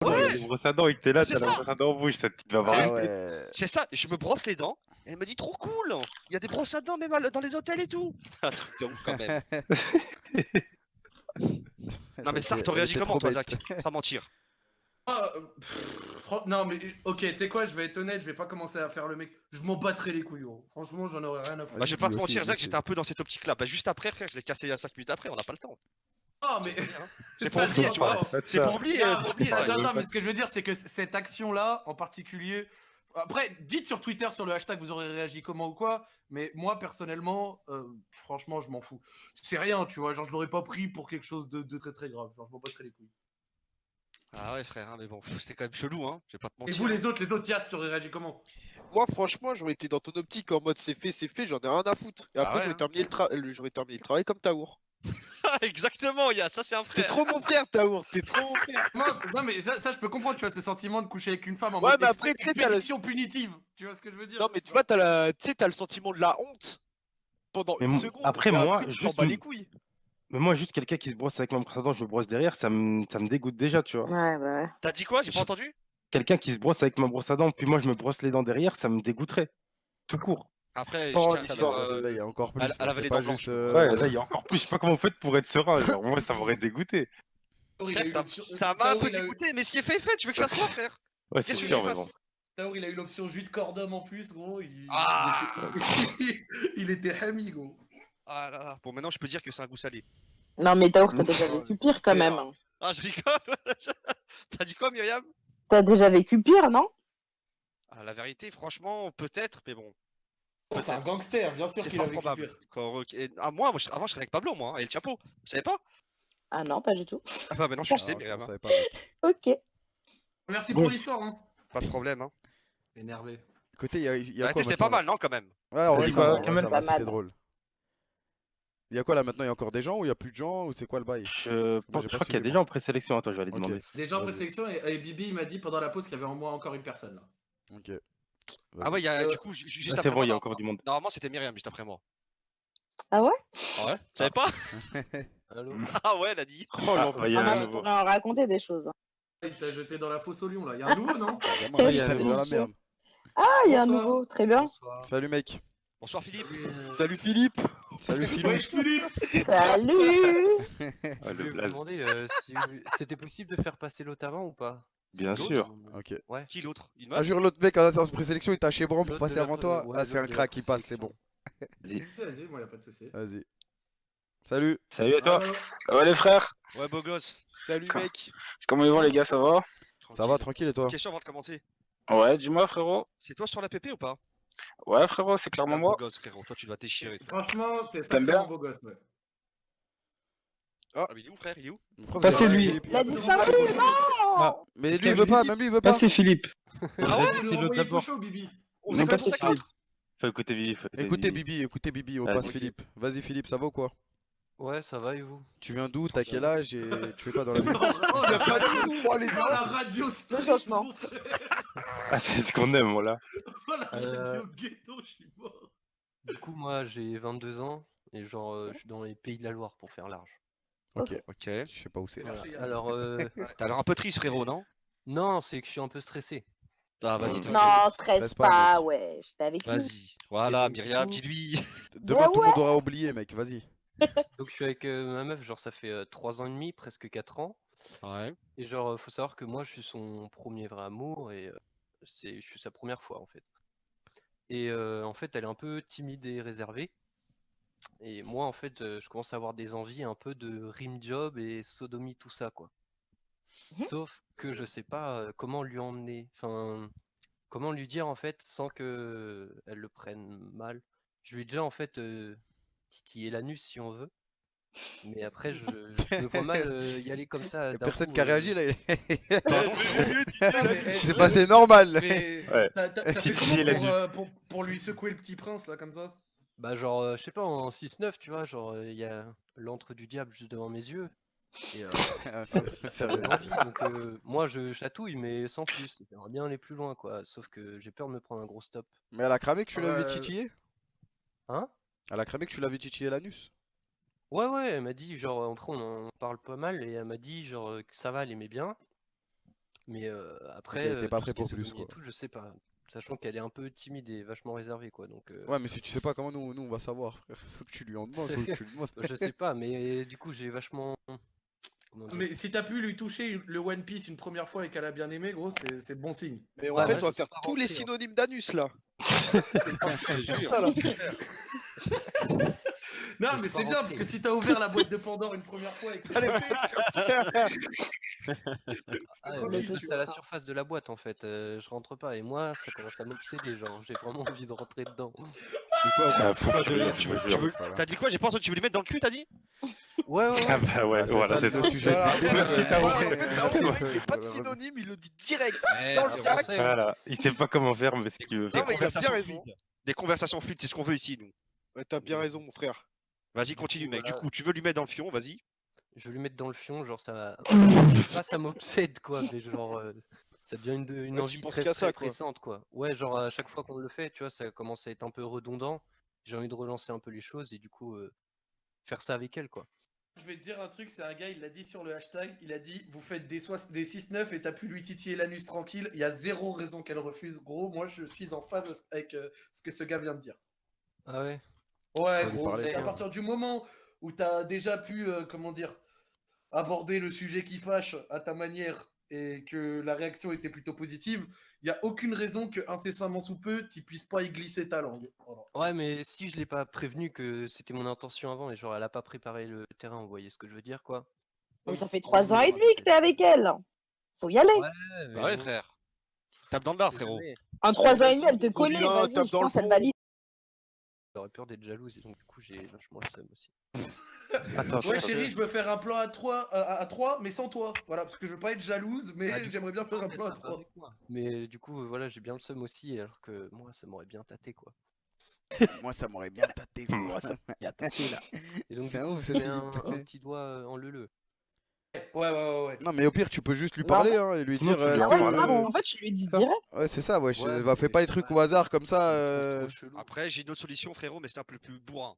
Ouais, Les brosses à dents et que t'es là, c'est t'as la ça. brosse à dents en bouche, cette petite va avoir Ah une ouais. C'est ça, et je me brosse les dents. Et elle me dit trop cool, il y a des brosses à dents même dans les hôtels et tout. Un truc de ouf quand même. Non mais ça, Ok, t'aurais elle réagi était comment trop toi, bête. Zach? Sans mentir. Ah, non mais ok, tu sais quoi, je vais être honnête, je vais pas commencer à faire le mec. Je m'en battrais les couilles, gros. Franchement, j'en aurais rien à foutre. Bah, je vais Lui pas te aussi, mentir, lui Zach, aussi. j'étais un peu dans cette optique-là. Bah, juste après, frère, je l'ai cassé il y a 5 minutes après, on n'a pas le temps. Ah, mais. C'est Ça pour oublier, dépend. tu vois. Faites C'est ça. pour oublier, Zach. Attends, mais ce que je veux dire, c'est que cette action-là, en particulier. Après, dites sur Twitter, sur le hashtag, vous aurez réagi comment ou quoi. Mais moi, personnellement, franchement, je m'en fous. C'est rien, tu vois. Genre, je l'aurais pas pris pour quelque chose de très très grave. Genre, je m'en battrais les couilles. Ah ouais, frère, hein, mais bon, c'était quand même chelou, hein. Je vais pas te Et mentir. vous, les autres, Yas, t'aurais réagi comment? Moi, franchement, j'aurais été dans ton optique en mode c'est fait, j'en ai rien à foutre. Et après, ouais, j'aurais hein. terminé, j'aurais terminé le travail comme Taour. Exactement, ça c'est un T'es frère. trop mon frère, Taour, t'es trop mon frère. Non, mais ça, je peux comprendre, tu vois, ce sentiment de coucher avec une femme en Ouais, mode mais après, tu sais, t'as expédition punitive. Tu vois ce que je veux dire? Non, mais tu vois, tu sais, t'as le sentiment de la honte pendant Mais une seconde. après, et moi, après, tu t'en juste bats les couilles. Mais moi, juste quelqu'un qui se brosse avec ma brosse à dents, je me brosse derrière, ça me dégoûte déjà, tu vois. Ouais, bah ouais. T'as dit quoi? J'ai pas entendu? Quelqu'un qui se brosse avec ma brosse à dents, puis moi je me brosse les dents derrière, ça me dégoûterait. Tout court. Après, je Sans tiens à dire, histoire. Là, il y a encore plus. elle avait c'est les pas dents juste. blanches. Ouais, là, il y a encore plus. Je sais pas comment vous faites pour être serein. Genre, moi, ça m'aurait dégoûté. Frère, ça m'a un peu dégoûté, mais ce qui est fait, tu veux que je fasse quoi, frère? Ouais, c'est Qu'est-ce que sûr, je mais bon. fasse? Taour, il a eu l'option jus de cordum en plus, gros. Ah Il était hami, gros. Ah là là. Bon, maintenant, je peux dire que c'est un goût salé. Non, mais Taour, t'as déjà vécu pire quand même. hein. Ah, je rigole. T'as dit quoi, Myriam? T'as déjà vécu pire, non? Ah, la vérité, franchement, peut-être, mais bon. C'est un gangster, bien sûr C'est qu'il a fort vécu probable. pire. Ah, moi, avant, je serais avec Pablo, moi, et le Chapeau. Vous savez pas? Ah non, pas du tout. Ah bah maintenant, je le sais, Ah, on Myriam. hein. savait pas, mec. Ok. Merci Bon. pour l'histoire, hein. Pas de problème, hein. Énervé. Écoutez, il y a La quoi vérité, c'était pas maintenant, mal, non, quand même. Ouais, en vrai, Vas-y, ça va, quoi, en vrai, Kamel ça Pas va, c'était mal. drôle. Il y a quoi là maintenant? Il y a encore des gens ou il y a plus de gens ou c'est quoi le bail? Je Moi, j'ai pas crois qu'il y a suivi, des moi. gens en présélection. Attends, je vais aller Ok. demander. Déjà en Vas-y. présélection, et Bibi il m'a dit pendant la pause qu'il y avait en moi encore une personne là. Ok. Ah ouais, il y a, Euh, du coup, juste Là, c'est après bon, moi. il y a encore du monde. Normalement, c'était Myriam juste après moi. Ah ouais? Ah ouais? Tu savais pas? Allô? Ah ouais, elle a dit. Oh, Ah, bah, il y a Ah, un on nouveau. pourrait en raconter des choses. hein. Il t'a jeté dans la fosse au lion là. Il y a un nouveau, non? Gamin, là, il y a j'étais un dans la nouveau. merde. Ah, il y a un Bonsoir. nouveau. Très bien. Bonsoir. Salut mec. Bonsoir, Philippe. Salut Philippe. Salut Philou. Wesh Philippe. Salut. Ah, Je le voulais vous blaze. demander si c'était possible de faire passer l'autre avant ou pas? Bien L'autre sûr. Ok. Ouais. Qui l'autre? Une Ah, meuf? jure, l'autre mec en séance présélection, il t'a chez Bram pour L'autre de passer la avant pré- toi. ouais, Ah, c'est l'autre un de la crack, il passe, c'est présélection. bon. Vas-y. Vas-y, moi y a pas de soucis. Vas-y. Salut. Salut à toi. Allô. Ouais les frères, Ouais, beau gosse. Salut mec. comment ils vont les gars, ça va? Ça va, tranquille et toi? Question avant de commencer. Ouais, dis-moi frérot. C'est toi sur la PP ou pas? Ouais frérot, c'est clairement Ah, beau moi. gosse, frérot. Toi, tu dois déchirer. Franchement, t'es T'aimes sacrément bien beau gosse, ouais. Ah, mais il est où, frère? Il est où? Pourquoi Ça, vous c'est avez lui. Philippe Il a disparu, non. Mais lui il veut pas, même lui il veut Ça, pas. c'est Philippe. Ah ouais? Arrête de le l'autre renvoyer d'abord. cochon, Bibi. On Non, s'est pas quand même c'est pour 4? Faut écouter Vivi. Écoutez Bibi, on Vas-y. passe Philippe. Vas-y Philippe, ça va ou quoi? Ouais, ça va et vous? Tu viens d'où? T'as quel âge et tu fais quoi dans la vie? Oh, Il a pas dit oh, la radio street, changement. mon frère. Ah, c'est ce qu'on aime, voilà. Oh, la radio ghetto, je suis mort. Du coup, moi j'ai 22 ans et genre je suis dans les pays de la Loire pour faire large. Ok. Ok. Je sais pas où c'est. Voilà. Merci, Yann. Alors, T'as l'air un peu triste, frérot, non? non, c'est que je suis un peu stressé. Ah, vas-y, Mm. tranquille. Non, stresse Stresse pas, pas, mec. ouais. J'étais avec lui. Vas-y. Voilà, Et du Myriam, coup- dis-lui. Demain tout le ouais. monde aura oublié mec, vas-y. Donc je suis avec ma meuf, genre ça fait 3 ans et demi, presque 4 ans. Ouais. Et genre faut savoir que moi je suis son premier vrai amour et je suis sa première fois en fait. Et en fait elle est un peu timide et réservée. Et moi en fait je commence à avoir des envies un peu de rim job et sodomie tout ça quoi. Sauf que je sais pas comment lui emmener, enfin comment lui dire en fait sans que elle le prenne mal. Je lui ai déjà en fait titiller l'anus si on veut. Mais après je me vois mal y aller comme ça. Y'a d'un personne coup, qui a réagi là. Pardon? C'est passé normal. Mais Ouais. t'as fait Titiller la comment pour lui secouer le petit prince là comme ça? Bah genre je sais pas en 6-9 tu vois genre il y a l'antre du diable juste devant mes yeux et ça donne envie donc moi je chatouille mais sans plus j'aimerais bien aller plus loin quoi sauf que j'ai peur de me prendre un gros stop. Mais elle a cramé que tu l'avais Ouais. titillé? Hein? Elle a cramé que tu l'avais titillé l'anus? Ouais elle m'a dit genre après on en parle pas mal et elle m'a dit genre que ça va elle aimait bien Mais après, elle était pas tout prêt ce qui est pour plus, sodomie et quoi. tout, je sais pas. Sachant qu'elle est un peu timide et vachement réservée, quoi. Donc, Ouais, mais si tu sais pas comment nous on va savoir, frère. Faut que tu lui en demandes, faut que tu lui demandes. je sais pas, mais du coup, j'ai vachement. Comment dire? Mais si t'as pu lui toucher le One Piece une première fois et qu'elle a bien aimé, gros, c'est bon signe. Mais en Ouais, fait, moi, on va je faire peux pas tous les rentrer, hein. synonymes d'anus là. Je te jure. Ça, là. Non, Je mais sais c'est pas bien, rentrer. parce que si t'as ouvert la boîte de Pandore une première fois et que c'est Allez, pas fait, Ah, tranquille, mais je juste sais à la pas. surface de la boîte en fait, je rentre pas et moi ça commence à m'obséder, genre j'ai vraiment envie de rentrer dedans. Ah, faut que tu Tu regardes, veux- je te tu jure. veux- Voilà. T'as dit quoi? J'ai pas entendu. Tu veux lui mettre dans le cul, t'as dit? Ouais, ouais, Ah ouais. bah ouais, Ah, c'est voilà, ça, c'est le ça. sujet. Voilà, Merci, t'as voilà, compris. en fait, t'as compris, il n'y a pas de synonyme, il le dit direct. Dans le Merde, sac. français, Voilà, il sait pas comment faire, mais ce qu'il veut Non, faire. mais il a bien Conversation raison. fluide. Des conversations fluides, c'est ce qu'on veut ici, nous. Ouais, t'as bien raison, mon frère. Vas-y, continue, coup, mec. Du voilà. coup, tu veux lui mettre dans le fion, vas-y. Je vais lui mettre dans le fion, genre ça. Pas ça m'obsède quoi, mais genre ça devient une Ouais, tu envie penses très, qu'à très ça, quoi. pressante quoi. Ouais, genre à chaque fois qu'on le fait, tu vois, ça commence à être un peu redondant. J'ai envie de relancer un peu les choses et du coup faire ça avec elle quoi. Je vais te dire un truc, c'est un gars, il l'a dit sur le hashtag, il a dit vous faites des 6-9 et t'as pu lui titiller l'anus tranquille, il y a zéro raison qu'elle refuse. Gros, moi je suis en phase avec ce que ce gars vient de dire. Ah ouais. Ouais, Faut lui gros, parler, c'est à hein. partir du moment où t'as déjà pu, comment dire, aborder le sujet qui fâche à ta manière et que la réaction était plutôt positive, il n'y a aucune raison que incessamment sous peu, tu puisses pas y glisser ta langue. Voilà. Ouais, mais si je l'ai pas prévenu que c'était mon intention avant et genre elle a pas préparé le terrain, vous voyez ce que je veux dire quoi. Mais ça fait C'est 3 ans et moi, demi que t'es avec elle. Faut y aller. Ouais, mais Bah ouais, bon, frère. Tape dans le lard, on sait frérot. jamais. En 3 ans et demi, elle te Vas-y, connaît. Paulina, Vas-y, tape je dans le pense qu'elle fond. valide. J'aurais peur d'être jalouse et donc du coup j'ai vachement le seum aussi. Attends, Ouais, attends, chérie, je veux faire un plan à 3, mais sans toi. Voilà, parce que je veux pas être jalouse, mais Ah, du j'aimerais bien faire un mais plan ça à va 3. avec moi. Mais du coup voilà, j'ai bien le seum aussi alors que moi ça m'aurait bien tâté quoi. Moi, ça m'aurait bien tâté, quoi. Moi, ça Il y a tâté là. Et donc C'est du un coup ouf, je ce mets un Philippe. petit doigt en leu. Ouais. Non, mais au pire, tu peux juste lui Non, parler hein, et lui Sinon, dire tu lui est-ce en Ah ouais, parles. que. en fait, je lui dis Ça. direct. Ouais, c'est ça, wesh. Ouais, Va, fais mais pas des ça trucs va, au hasard comme ça. je le trouve trop chelou. Après, j'ai une autre solution, frérot, mais c'est un peu plus bourrin.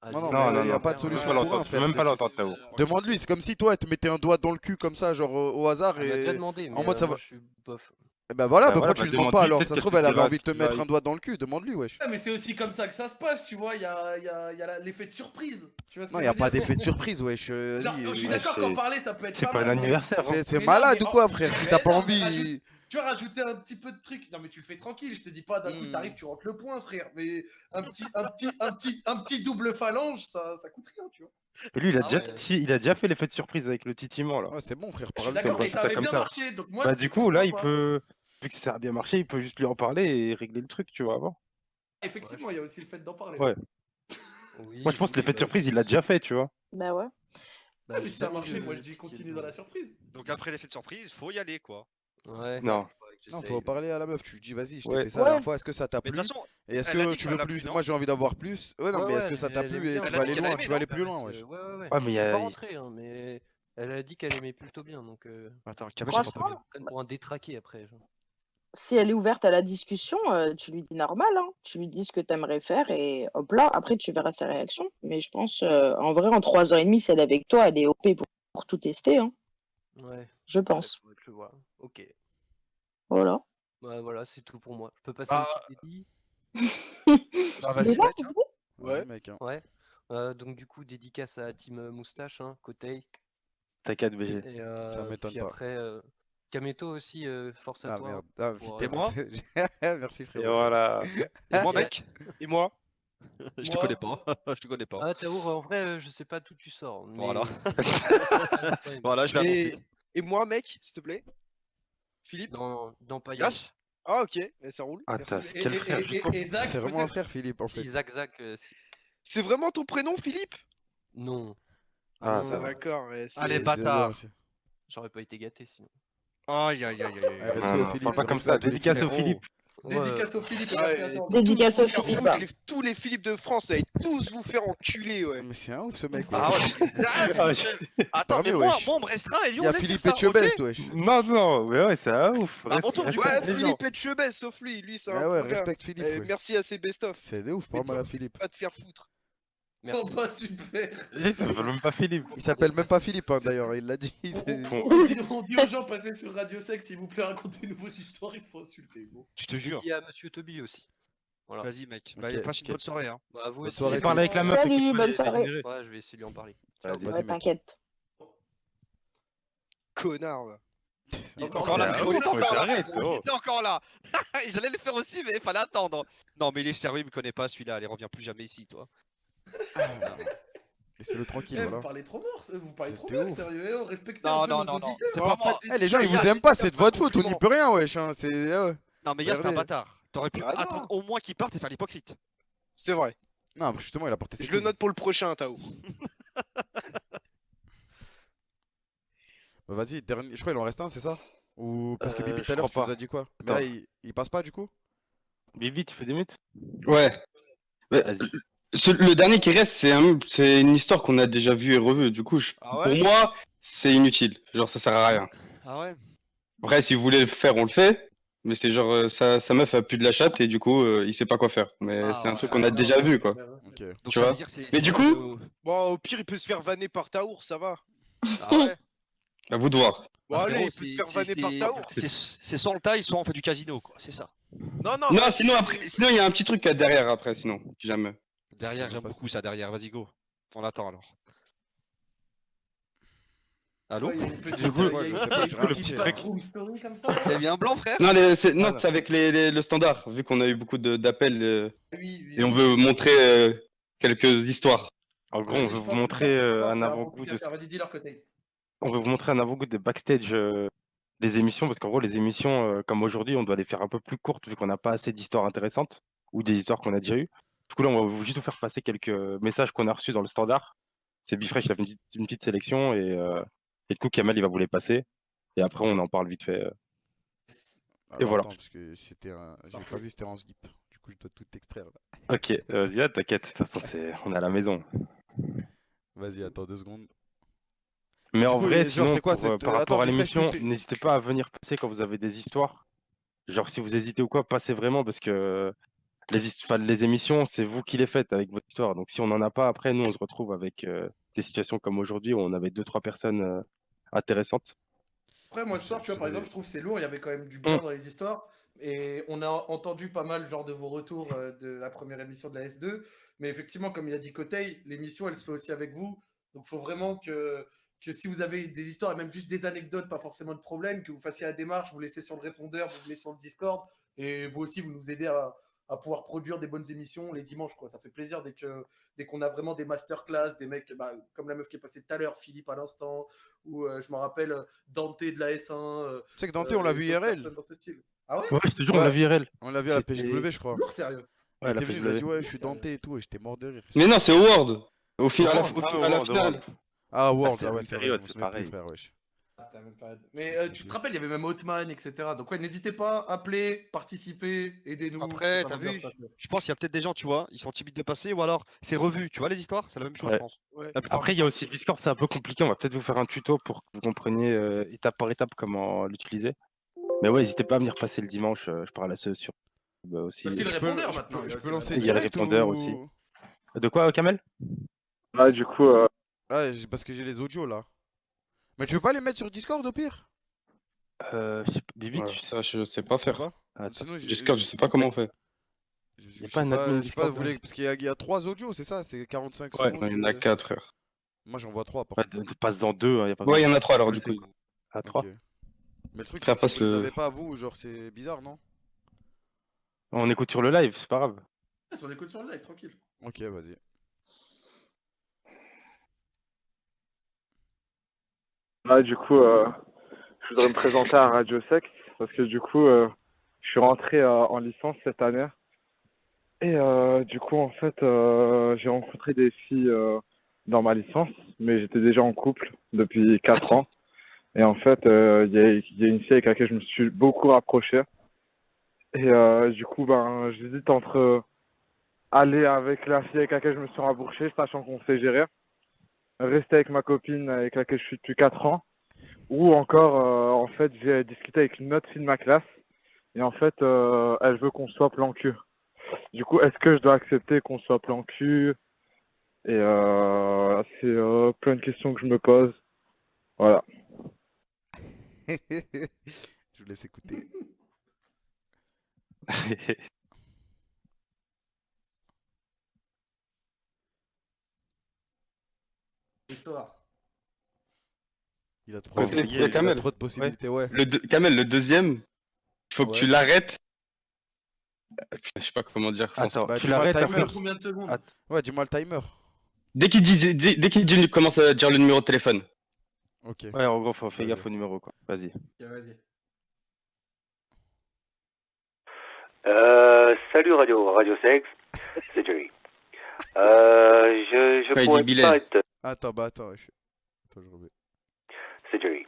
Ah, Non, non, zéro, mais Non, non, y a non. pas de Tu peux solution pas pour un, l'entendre, tu peux frère. même pas l'entendre, Tao. Demande-lui, c'est comme si toi, elle te mettais un doigt dans le cul comme ça, genre au hasard Elle m'a déjà et. demandé, mais En mode ça moi va. je suis bof. Et ben voilà, Bah pourquoi voilà, tu bah lui demandes pas demande-lui, alors? peut-être Ça se qu'elle trouve, te elle avait dira envie de te ce qu'il va mettre un doigt dans le cul, demande-lui, wesh. Ouais, mais c'est aussi comme ça que ça se passe, tu vois, il y a l'effet de surprise. Tu vois ce Non, que y a je veux pas dire d'effet de surprise, wesh. Genre, je suis Vas-y. d'accord c'est- qu'en parler, ça peut être C'est pas un mal, mais- anniversaire. hein. C'est Mais non, malade mais ou quoi, frère? Si mais t'as pas non, mais envie. Tu vas rajouter un petit peu de truc. Non, mais tu le fais tranquille. Je te dis pas d'un coup, t'arrives, tu rentres le point, frère. Mais un petit double phalange, ça coûte rien, tu vois. Et lui, Ah ouais. il a déjà fait l'effet de surprise avec le titillement, là. Ouais, c'est bon, frère, Je suis parle-lui. d'accord, pas et fait ça ça avait comme bien ça. marché. Donc moi, Bah, je du trouve coup, là, il sympa. peut. Vu que ça a bien marché, il peut juste lui en parler et régler le truc, tu vois, avant. Effectivement, il y a aussi le fait d'en parler. Ouais. Oui, Moi, je pense que oui, l'effet de bah, surprise, il l'a déjà fait, tu vois. Bah ouais. bah, Ah, mais j'ai si ça a déjà mis marché, le moi je dis petit continue stylo. dans la surprise. Donc après l'effet de surprise, faut y aller, quoi. Ouais. Non. faudrait que Non, j'essaye, faut mais- parler à la meuf. Tu lui dis, vas-y, je t'ai Ouais. fait ça la Ouais. dernière fois. Est-ce que ça t'a Mais de plu? toute façon, Et est-ce elle a que dit tu que veux ça l'a plus? plu, non Moi, j'ai envie d'avoir plus. Ouais, non, Ouais, mais est-ce ouais, que ça mais t'a elle aime plu et bien, tu Elle vas a aller dit qu'elle loin? aimait, Tu vas aller non plus Ouais, loin, c'est- wesh. ouais. Ouais, mais Je il y suis pas a. rentré, hein, mais elle a dit qu'elle aimait plutôt bien, donc Attends, Kamesh, j'ai pas Franchement, entendu. prenne pour un détraqué après. Genre. si elle est ouverte à la discussion, tu lui dis normal, hein. Tu lui dis ce que t'aimerais faire et hop là, après tu verras sa réaction. Mais je pense, en vrai, en 3 ans et demi, si elle est avec toi, elle est OP pour tout tester, hein. Ouais, Je pense. faudrait que je vois. Ok. Voilà. Bah voilà, c'est tout pour moi. Je peux passer Bah, une petite dédie? bah vas-y, Déjà, mec. c'est Hein. bon Ouais, mec. Hein. Ouais. Donc du coup, dédicace à Team Moustache, hein, Kotei. T'inquiète, BG. Et Ça m'étonne puis pas. après, Kameto aussi, force à Ah toi. merde. Ah, pour, putain. Et moi Merci, Et frérot. voilà. Et moi, Et- mec Et moi? Je te Moi connais pas. Je te connais pas. Ah, Taour, en vrai, je sais pas d'où tu sors. Mais... Voilà. Voilà, je l'ai annoncé. Et moi, mec, s'il te plaît? Philippe? Dans Payas. Yes. Ah, ok, ça roule. Ah, Merci. t'as quel frère, juste et Zach, C'est vraiment un peut-être. frère, Philippe, en fait. Si, Zach, C'est vraiment ton prénom, Philippe? non. Ah, Non, ça Ah, va. d'accord. Ouais, c'est- Allez, C'est bien bâtard. aussi. J'aurais pas été gâté sinon. Aïe, aïe, aïe, aïe, aïe. Respect Non, au non, Philippe, parle pas comme respect ça. à tous les Dédicace au Philippe. Philippe. Dédicace au Philippe et Ouais, merci à toi. Dédicace tous au vous faire Philippe. foutre, tous les Philippe de France, allez tous vous faire enculer, ouais. Mais c'est un ouf, ce mec, ouais. Ah ouais. Ah, ouais. Attends, Non, mais mais moi, wesh. moi, on me restreint et Il Lyon, y a on laisse Philippe ça, Etchebest, ok wesh. Non, non, mais ouais, c'est un ouf. À mon tour, du coup. Ouais, Respecte les gens. Philippe Etchebest, sauf lui, c'est un Ah ouais, bon gars. respecte Philippe, Eh, wesh. merci à ses best-of. C'est de ouf, Mais pas mal à toi, Philippe. Pas te faire foutre. Merci. Oh bah super. Ça s'appelle même pas Philippe. Il s'appelle même pas Philippe, hein, d'ailleurs, il l'a dit. On dit aux gens, passez sur Radio Sex, s'il vous plaît, racontez une nouvelle histoire, ils se font insulter. Bon. Je te jure. Il y a Monsieur Toby aussi. Voilà. Vas-y, mec. Bah, Ok, passe une bonne soirée. Hein. Bah, vous Bonne aussi. soirée, Il parle avec la meuf. Salut, écoute-moi, bonne les soirée. dégénérés. Ouais, je vais essayer de lui en parler. Vas-y, Ouais, mec. t'inquiète. Connard, va. Il était Encore encore là, là, frérot, il était ouais, encore là, arrête, frérot, il oh. était encore là. J'allais le faire aussi, mais il fallait attendre. Non, mais il est sérieux, il me connaît pas celui-là. Allez, reviens plus jamais ici, toi. Laissez-le tranquille, Eh, voilà. vous parlez trop mort, vous parlez trop C'était mal, ouf. sérieux. Eh, oh, respectez Non, un peu non, nos non, non. auditeurs. C'est On pas va moi. pas Eh, les gens, ils vous dédicacer, aiment pas, c'est c'est de pas votre faute, on n'y compliment. peut rien, wesh. Hein. C'est. Ouais. Non, mais Yas, c'est un Regardez. bâtard. T'aurais pu Ah non. attendre au moins qu'il parte et faire l'hypocrite. C'est vrai. Non, justement, il a porté ses Je le couilles. note pour le prochain, Tao. Bah, vas-y, dernier. Je crois qu'il en reste un, c'est ça? Ou parce que Bibi Je tout à l'heure, tu crois nous pas. as dit quoi? Mais Attends. là, il passe pas du coup? Bibi, tu fais des mutes? Ouais. Ouais, Vas-y. le dernier qui reste, c'est une histoire qu'on a déjà vue et revue. Du coup, Ah pour moi, c'est inutile. Genre, ça sert à rien. Ah ouais. Après, si vous voulez le faire, on le fait. Mais c'est genre, sa meuf a plus de la chatte et du coup, il sait pas quoi faire. Mais Ah c'est un ouais. truc qu'on a déjà vu, quoi. Ok. Donc Tu ça vois. veut dire que c'est. Mais du coup- Bon, au pire, il peut se faire vanner par Taour, ça va. Ah ouais. À vous de voir. Bon, Ah, allez, frérot, il peut se faire vanner par Taour. C'est sans le taille, soit on fait du casino, quoi. C'est ça. Non, non, Non, vas-y. sinon, après, sinon, il y a un petit truc derrière après, sinon, si jamais. Derrière, sais j'aime pas beaucoup ça derrière. Vas-y, go. On attend alors. Allô? Ouais, il y a une petite, Du coup, il y a ouais, une je sais pas, j'ai rien petite compris. backroom story comme ça. T'as mis un blanc, frère? Non, non, Ah, c'est avec le standard, vu qu'on a eu beaucoup d'appels Oui, oui. et on oui. veut montrer quelques histoires. En gros, Vas-y, on je veut pense- vous montrer je pense un qu'il y a avant-goût beaucoup de. à faire. Vas-y, dis leur côté. On veut vous montrer un avant-goût des backstage des émissions, parce qu'en gros, les émissions, comme aujourd'hui, on doit les faire un peu plus courtes, vu qu'on n'a pas assez d'histoires intéressantes, ou des histoires qu'on a déjà eues. Du coup, là, on va juste vous faire passer quelques messages qu'on a reçus dans le standard. C'est Bifresh, il a fait une petite sélection, et du coup, Kamel, il va vous les passer. Et après, on en parle vite fait. Alors, voilà. attends, parce que c'était un. J'ai Parfait. pas vu, c'était en slip. Du coup, je dois tout extraire là. Ok, vas-y, là, t'inquiète, de toute façon, on est à la maison. Vas-y, attends 2 secondes. Mais en coup, vrai, genre, sinon, c'est quoi, par attends, rapport à Bifresh, l'émission, tout est- n'hésitez pas à venir passer quand vous avez des histoires. Genre, si vous hésitez ou quoi, passez vraiment, parce que les émissions, c'est vous qui les faites avec votre histoire. Donc, si on n'en a pas, après, nous, on se retrouve avec des situations comme aujourd'hui, où on avait 2-3 personnes intéressantes. Après, moi, ce soir, tu vois, par exemple, je trouve que c'est lourd, il y avait quand même du bien dans les histoires. Et on a entendu pas mal genre de vos retours de la première émission de la S2. Mais effectivement, comme il a dit Kotei, l'émission, elle se fait aussi avec vous. Donc, il faut vraiment que si vous avez des histoires et même juste des anecdotes, pas forcément de problème, que vous fassiez la démarche, vous laissez sur le répondeur, vous venez sur le Discord. Et vous aussi, vous nous aidez à pouvoir produire des bonnes émissions les dimanches, quoi. Ça fait plaisir dès qu'on a vraiment des masterclass, des mecs comme la meuf qui est passée tout à l'heure, Philippe à l'instant, ou je me rappelle Dante de la S1. Tu sais que Dante, on l'a vu d'autres IRL. personnes dans ce style. Ah ouais? Ouais, je te jure, on Ouais. l'a vu IRL. On l'a vu à la C'était- PGW, je crois. Lourd, sérieux. Il Ouais, la était venu, il nous a dit, PGW. ouais, je suis Dante et tout, et j'étais mort de rire. Mais non, c'est Howard. Au Ah, final, à World, la World, finale. World. Ah, World, c'était ah la ouais, même c'est vrai, période, je me c'est souviens plus, pareil. frère, wesh. Ah, c'était la même période. Mais tu te rappelles, il y avait même Hotman, etc. Donc ouais, n'hésitez pas, appelez, participez, aidez-nous. Après, ça t'as va bien vu, se passer. je pense qu'il y a peut-être des gens, tu vois, ils sont timides de passer, ou alors c'est revu, tu vois, les histoires, c'est la même chose, Ouais. je pense. Ouais. La plupart Après, du il y a temps. aussi Discord, c'est un peu compliqué. On va peut-être vous faire un tuto pour que vous compreniez étape par étape comment l'utiliser. Mais ouais, n'hésitez pas à venir passer le dimanche. Je parle à ceux sur aussi. Aussi le Je peux- répondeur je maintenant. peux- il y a je aussi peux le lancer Il y a le direct répondeur ou- aussi. De quoi, Kamel? Ouais, du coup, Ah, parce que j'ai les audios là. Mais tu veux pas les mettre sur Discord au pire? Bibi, Ouais, tu sais ça, je sais pas faire. Pas Attends. Sinon, Discord, je sais pas comment on fait. Je Y a sais pas un admin je sais Discord, vous voulez, parce qu'il y a 3 audios, c'est ça? C'est 45 Ouais. secondes. Non, il y en a 4, frère. Moi j'en vois 3 par Ouais, contre. passe-en deux. Hein, y a pas Ouais, il y besoin en a 3 alors, de du coup. quoi. À 3. Ok. Mais le truc, Frère, c'est que si passe vous les le- avez pas à vous, genre c'est bizarre, non? On écoute sur le live, c'est pas grave. Ouais, on écoute sur le live, tranquille. Ok, vas-y. là, du coup, je voudrais me présenter à Radio Sex parce que du coup, je suis rentré en licence cette année. Et du coup, en fait, j'ai rencontré des filles dans ma licence, mais j'étais déjà en couple depuis 4 ans. Et en fait, il y a une fille avec laquelle je me suis beaucoup rapproché. Et du coup, ben, j'hésite entre aller avec la fille avec laquelle je me suis rapproché, sachant qu'on sait gérer, rester avec ma copine avec laquelle je suis depuis 4 ans, ou encore, en fait, j'ai discuté avec une autre fille de ma classe, et en fait, elle veut qu'on soit plan cul. Du coup, est-ce que je dois accepter qu'on soit plan cul? Et c'est plein de questions que je me pose. Voilà. Je vous laisse écouter. Histoire. Il a trop, Côté- il a Kamel. trop de possibilités, ouais. Kamel, le deuxième, il faut que Ouais. tu l'arrêtes. Putain, je sais pas comment dire sans Attends, Bah, tu dis-moi le l'arrêtes timer. après. Combien de secondes? Att- Ouais, dis-moi le timer. Dès qu'il dit, commence à dire le numéro de téléphone. Ok. Ouais, en gros, faut faire Vas-y. gaffe au numéro, quoi. Vas-y. Ok, vas-y. Salut Radio Sex, c'est Jerry. Je Quand il pourrais dit pas Bilal. être... Attends, bah attends. Attends, je remets. C'est Jerry.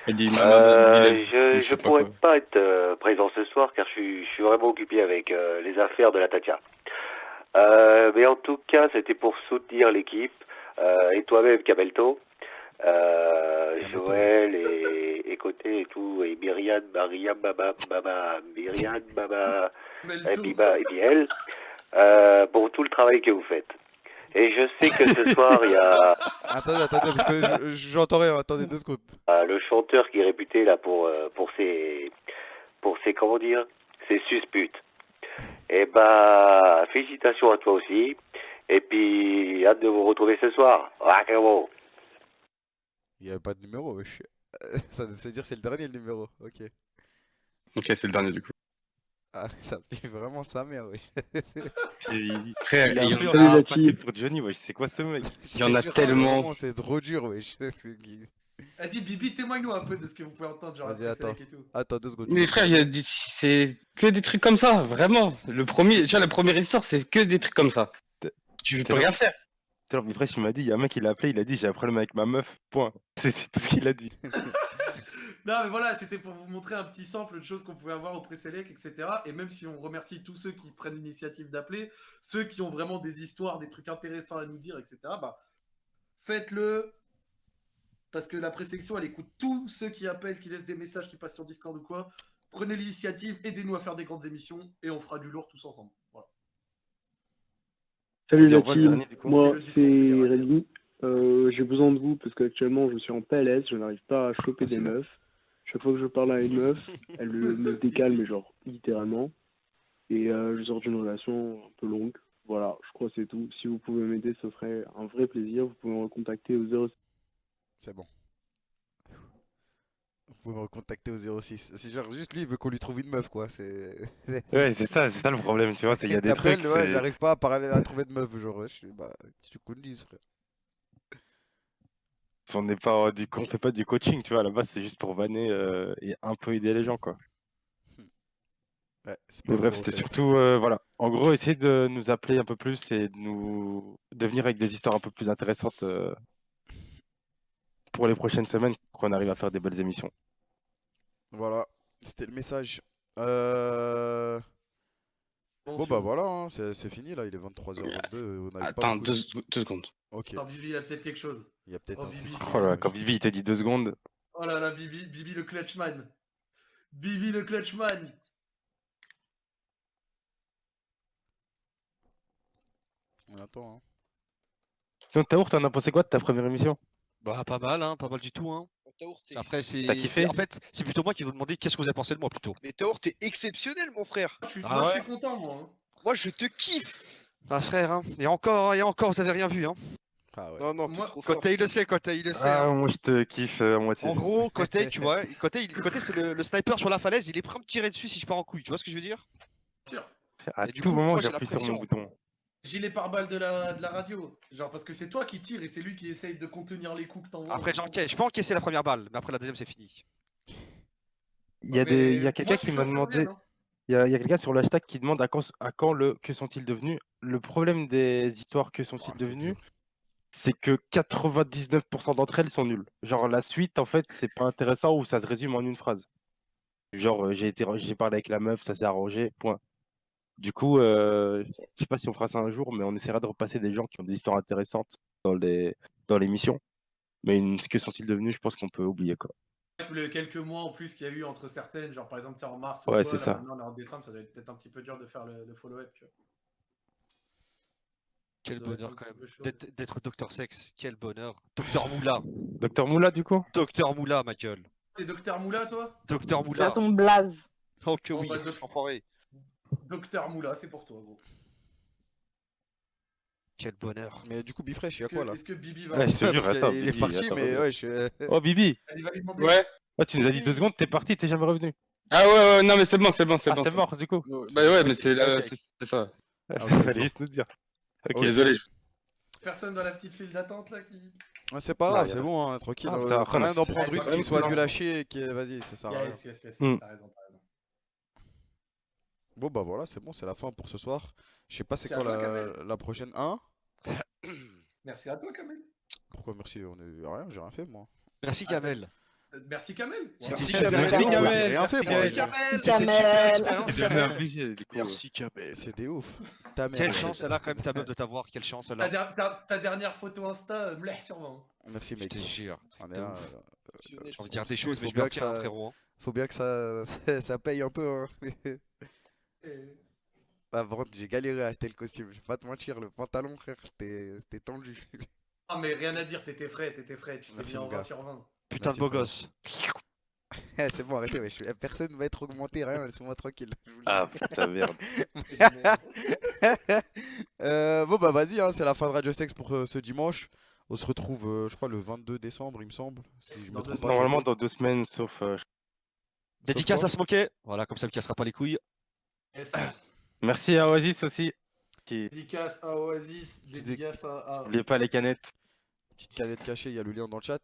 Il dit Bilal. Je sais pas pourrais quoi. pas être présent ce soir car je suis vraiment occupé avec les affaires de la Tatia. Mais en tout cas, c'était pour soutenir l'équipe et toi-même, Cabelto, Joël et Côté et tout, et Myriam, Mariam, Myriam, Baba, et Biba et Biel, pour tout le travail que vous faites. Et je sais que ce soir, il y a Attendez, parce que j'entends rien. Attendez 2 secondes. le chanteur qui est réputé là pour ses comment dire, ses susputes. Et bah, félicitations à toi aussi. Et puis, hâte de vous retrouver ce soir. Rock'n'roll. Il n'y avait pas de numéro, wesh. Ça veut dire c'est le dernier le numéro. Ok. Ok, c'est le dernier du coup. Ah, ça pue vraiment sa mère, oui. Frère, Il a il y un en peu a- passé pour Johnny, wesh. C'est quoi ce mec? Il y en a tellement. C'est trop dur, wesh. Vas-y, Bibi, témoigne-nous un peu de ce que vous pouvez entendre, genre Vas-y, après attends. Selec et tout. Attends 2 secondes. Mais frère, c'est que des trucs comme ça, vraiment. Déjà, la première histoire, c'est que des trucs comme ça. Tu peux rien faire. Tout à l'heure, Bifresh, il m'a dit, il y a un mec qui l'a appelé, il a dit, j'ai un problème avec ma meuf, point. C'est tout ce qu'il a dit. Non, mais voilà, c'était pour vous montrer un petit sample de choses qu'on pouvait avoir au pré-select, etc. Et même si on remercie tous ceux qui prennent l'initiative d'appeler, ceux qui ont vraiment des histoires, des trucs intéressants à nous dire, etc., bah, faites-le. Parce que la présélection, elle écoute tous ceux qui appellent, qui laissent des messages, qui passent sur Discord ou quoi. Prenez l'initiative, aidez-nous à faire des grandes émissions et on fera du lourd tous ensemble. Voilà. Salut Vas-y, la envoie le team, dernier, du coup. moi C'était le discours c'est fédérateur. Rémi. J'ai besoin de vous parce qu'actuellement je suis en PLS, je n'arrive pas à choper des meufs. Chaque fois que je parle à une meuf, elle me décale, mais genre littéralement. Et je sors d'une relation un peu longue. Voilà, je crois que c'est tout. Si vous pouvez m'aider, ce serait un vrai plaisir. Vous pouvez me recontacter au 06. C'est bon. Vous pouvez me recontacter au 06. C'est genre juste lui, il veut qu'on lui trouve une meuf, quoi. Ouais, c'est ça le problème, tu vois. Il y a des T'appelles, trucs. ouais, c'est- j'arrive pas à parler, à trouver de meuf, genre, ouais, bah, tu connais, frère. On n'est pas on fait pas du coaching, tu vois. À la base, c'est juste pour vanner et un peu aider les gens, quoi. Ouais, c'est Mais pas bref, zéro c'était select. surtout, voilà. En gros, essayer de nous appeler un peu plus et de venir avec des histoires un peu plus intéressantes pour les prochaines semaines, qu'on arrive à faire des belles émissions. Voilà, c'était le message. Bon, Bon, bah voilà, hein, c'est fini là, il est 23h22. On n'avait pas Attends, beaucoup 2 secondes. Ok, Attends, Bibi, il y a peut-être quelque chose. il y a peut-être Oh, un Bibi. truc. Oh là, quand Vivi il t'a dit 2 secondes. Oh là là, Bibi le clutchman. Bibi le clutchman. On attend, hein. Sinon, Taour, t'en as pensé quoi de ta première émission? Bah, pas mal, hein, pas mal du tout, hein. Taour, t'es Après, exceptionnel. T'as c'est. kiffé? En fait, c'est plutôt moi qui vous demandez qu'est-ce que vous avez pensé de moi plutôt. Mais Taour, t'es exceptionnel, mon frère. Moi, je Ah suis ouais? content, moi. Hein. Moi, je te kiffe. Ah, frère, hein. Et encore, vous avez rien vu, hein. Ah ouais. Non, non, t'es Moi- trop fort. Côté, il le sait, Côté, il le sait. Ah, hein. moi je te kiffe à moitié. En gros, Côté, tu vois, Côté, c'est le sniper sur la falaise, il est prêt à me tirer dessus si je pars en couille, tu vois ce que je veux dire? Sûr. À Et du tout coup, moment, moi, j'ai la j'appuie sur mon pression. bouton. Gilet pare-balles de la radio. Genre, parce que c'est toi qui tire et c'est lui qui essaye de contenir les coups que t'envoies. Après, j'encaisse. Je peux encaisser la première balle, mais après la deuxième, c'est fini. Il y a, Mais il y a moi, quelqu'un je suis qui m'a sûr que ça demandé. revienne, hein. Il y a quelqu'un sur le hashtag qui demande à quand le que sont-ils devenus. Le problème des histoires que sont-ils c'est devenus, dur. c'est que 99% d'entre elles sont nulles. Genre la suite, en fait, c'est pas intéressant ou ça se résume en une phrase. Genre j'ai parlé avec la meuf, ça s'est arrangé, point. Du coup, je sais pas si on fera ça un jour, mais on essaiera de repasser des gens qui ont des histoires intéressantes dans l'émission. Mais que sont-ils devenus, je pense qu'on peut oublier quoi. Quelques mois en plus qu'il y a eu entre certaines, genre par exemple c'est en mars ou Ouais, quoi, c'est là, ça. maintenant on est en décembre, ça doit être peut-être un petit peu dur de faire le follow-up. Tu vois. Quel doit être bonheur quand même. le chaud. D'être Docteur Sex. Quel bonheur. Docteur Moula. Docteur Moula, du coup? Docteur Moula, ma gueule. T'es Docteur Moula, toi? Docteur Ça Moula. tombe blaze. Oh que Bon, oui, bah, enfoiré. Docteur Moula, c'est pour toi, gros. Quel bonheur. Mais du coup, Bifresh, il y a Est-ce quoi que, là? est-ce que Bibi va. Ouais, je te jure, Parce attends. qu'il est Bibi, parti, attends, mais attends. ouais, je. Oh, Bibi! Il va lui demander. Ouais. Oh, tu nous as dit 2 secondes, t'es parti, t'es jamais revenu. Ah ouais, non mais c'est bon, c'est bon, c'est Ah, bon. c'est mort, du coup. Bah ouais, mais c'est ça. Ah, ok, Fallait d'accord. juste nous dire. Ok. Désolé. Personne dans la petite file d'attente là qui. Ouais, c'est pas Non, grave, y a c'est pas. bon, hein, tranquille. Ah, Ça putain, sert à rien d'en c'est- prendre une c'est- qui soit c'est- nulle à chier et qui. Vas-y, ça sert à rien. Yes, Hmm. t'as raison, t'as raison. Bon, bah voilà, c'est bon, c'est la fin pour ce soir. Je sais pas c'est C'est quoi à toi, Kamel. la prochaine. Hein? Merci à toi, Kamel. Pourquoi merci? On est rien, j'ai rien fait moi. Merci Kamel. Merci, Kamel. Merci, C'était- Kamel. J'ai Kamel. rien fait moi. Merci, j'ai- Kamel. Kamel. C'était une super expérience, C'est devenu Kamel. obligé, du coup. Merci, Kamel. C'est des ouf. Ta mère. Quelle chance elle a quand même ta meuf de t'avoir. Quelle chance elle a. Ta dernière photo Insta, mleh sur 20. Merci Je mec. te jure. On est de là, ouf. euh, J'ai envie de dire des faut choses, mais je bien me que retiens, ça- frérot. Faut bien que ça paye un peu. Hein. Ah, par contre, j'ai galéré à acheter le costume. Je vais pas te mentir, le pantalon, frère, c'était tendu. Ah, mais rien à dire, t'étais frais. Tu t'es Merci, mis en mon gars. 20 sur 20. Putain de Merci, beau frère. gosse. Eh, c'est bon, arrêtez, wesh. Personne va être augmenté, rien, laissez-moi tranquille. je vous le dis. Ah, putain, merde. Bon, bah vas-y, hein, c'est la fin de Radio Sex pour ce dimanche. On se retrouve, je crois, le 22 décembre, il me semble. Si je me Dans trompe 2 pas. Normalement, dans 2 semaines, sauf. Dédicace quoi à se moquer. Voilà, comme ça, me cassera pas les couilles. Yes. Merci à Oasis aussi. Qui... Dédicace à Oasis, dédicace à. N'oubliez pas les canettes. Petite canette cachée, il y a le lien dans le chat.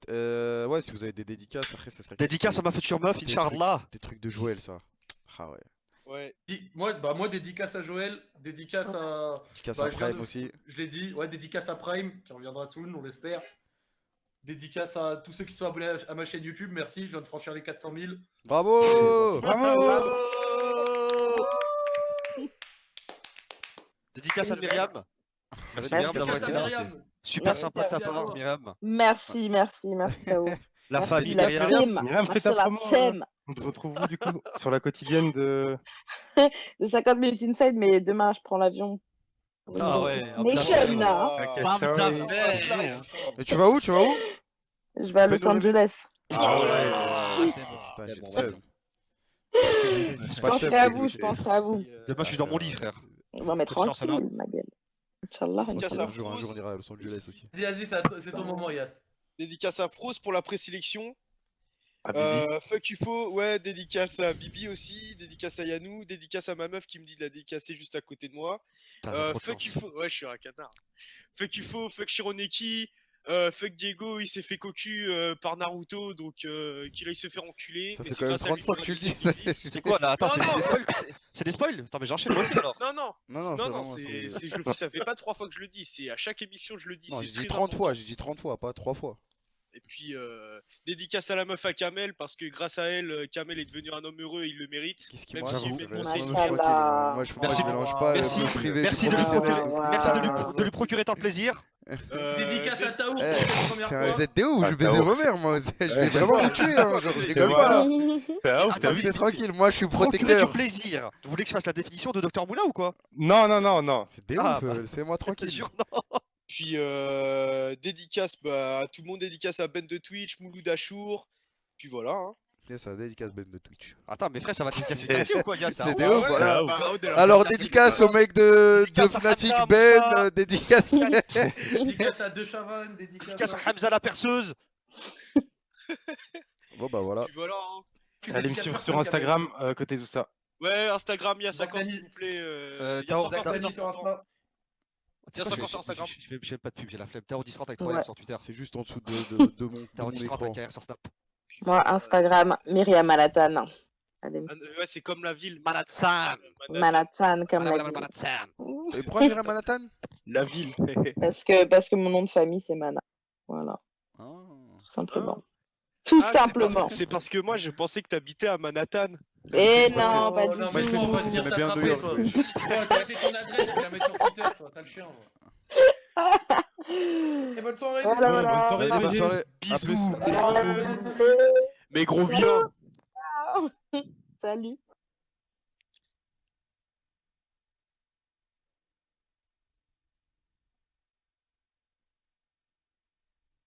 Ouais, si vous avez des dédicaces, après, ça serait. Dédicace à ma future meuf, Des trucs- Inch'Allah. Des trucs de Joël, ça. Ah ouais. Ouais. Moi, dédicace à Joël, dédicace à. Dédicace Bah, à je viens Prime de- aussi. Je l'ai dit, ouais, dédicace à Prime, qui reviendra soon, on l'espère. Dédicace à tous ceux qui sont abonnés à ma chaîne YouTube, merci, je viens de franchir les 400 000. Bravo! Bravo! Dédicace à Myriam. Merci Merci. Myriam d'avoir Dédicace été à là. Myriam. Super Merci, sympa de ta merci à part, toi. Myriam. Merci, Tao. La Merci, famille la Myriam. flemme. Myriam, fais Merci ta la promo. flemme. On te retrouve où, du coup? Sur la quotidienne de. De 50 minutes inside, mais demain je prends l'avion. Ah ouais. Nation, là. Ok, Bam, sorry. bam, bam. Et tu vas où? Tu vas où? Je vais à Los Fais-nous rêver. Angeles. Ah ouais. Putain, j'ai le bon, seum. Je penserai à vous, je penserai à vous. Demain, je suis dans mon lit, frère. On va mettre Bonne chance, tranquille, ma gueule. Inch'Allah. Dédicace Inch'Allah. à Un jour, Frousse. on ira à Los Angeles aussi. Vas-y, c'est ton moment, Yas. Dédicace à Frousse pour la présélection. Ah, Bibi. Fuck UFO, ouais, dédicace à Bibi aussi, dédicace à Yanou, dédicace à ma meuf qui me dit de la dédicacer juste à côté de moi. T'as trop de Fuck chance. UFO, ouais, je suis un canard. Fuck UFO, fuck Shironeki, fuck Diego, il s'est fait cocu par Naruto, donc qu'il aille se faire enculer. Ça mais fait c'est quand même grâce à 30 lui fois qu'on que tu a le gagné dis. cette vie. C'est quoi là? Attends, Non, c'est non. des spoils? C'est des spoils? Attends, mais j'enchaîne moi aussi alors. Non, non, Non, non, c'est non, vraiment- ça fait pas 3 fois que je le dis, c'est à chaque émission je le dis, Non, c'est j'ai très dit 30 important. fois, j'ai dit 30 fois, pas 3 fois. Et puis, dédicace à la meuf à Kamel, parce que grâce à elle, Kamel est devenu un homme heureux, il le mérite. Qu'est-ce qui Même m'arrive? si J'avoue. mes Moi, conseils je sont- suis tranquille, moi, je Merci. mélange pas Merci. le privé et Merci le de lui professionnel. procurer, merci de lui procurer tant de plaisir. Dédicace à Tao pour Eh, cette première c'est un fois. ZDO où je Ah, baisais Tao. vos mères, moi. Je vais vraiment vous tuer, hein. Genre, je rigole Ouais. pas. Là. C'est un ouf, t'as Attends, vu? c'est tranquille, moi je suis Procurer du protecteur. plaisir. Vous voulez que je fasse la définition de Docteur Moula ou quoi? Non, non, non, non. C'est des Ah, ouf, bah. laissez-moi Je te tranquille. jure, non. Puis, dédicace à tout le monde, dédicace à Ben de Twitch, Mouloud Achour. Puis voilà. Hein. Tiens, c'est un dédicace Ben de Twitch. Attends, mais frère, ça va te dédicacer une quartier ou quoi, gars? C'est des ouf, voilà. Ah, Alors, dédicace au mec de Dédicace à Fnatic, Hamza, Ben, Moussa. dédicace. Dédicace à De Chavannes, Dédicace dédicace à Hamza la perceuse. Bon, bah voilà. Puis voilà. Hein. Allez me suivre sur Instagram, côté Zoussa. Ouais, Instagram, il y a 50 Baknani. s'il vous plaît. Il y a Tao, 50 très sur important. Insta. Il y a 50 sur Instagram. Je fais pas de pub, j'ai la flemme. Tao 1030 avec 3 Ouais. R sur Twitter. C'est juste en dessous de mon Tao 1030 écran. avec 1 R sur Snap. Moi, Instagram, Myriam Alatan. Allez, Ouais, c'est comme la ville. Manhattan. Manhattan, comme la ville. Manhattan. Et pourquoi Myriam Manhattan? La ville. Parce que mon nom de famille, c'est Mana. Voilà, Ah. tout simplement. Tout Ah, simplement. c'est parce que moi je pensais que t'habitais à Manhattan. Et parce que- non, pas Oh, du non, Moi, je fais on va son- venir mais bien t'attraper, New toi. York, Toi, t'as laissé ton adresse, tu vas la mettre sur Twitter, toi, t'as le chien. Et bonne soirée. Voilà, Bonne voilà. soirée, Vas-y, bonne BG. soirée. À plus. Mais gros vilain. Salut.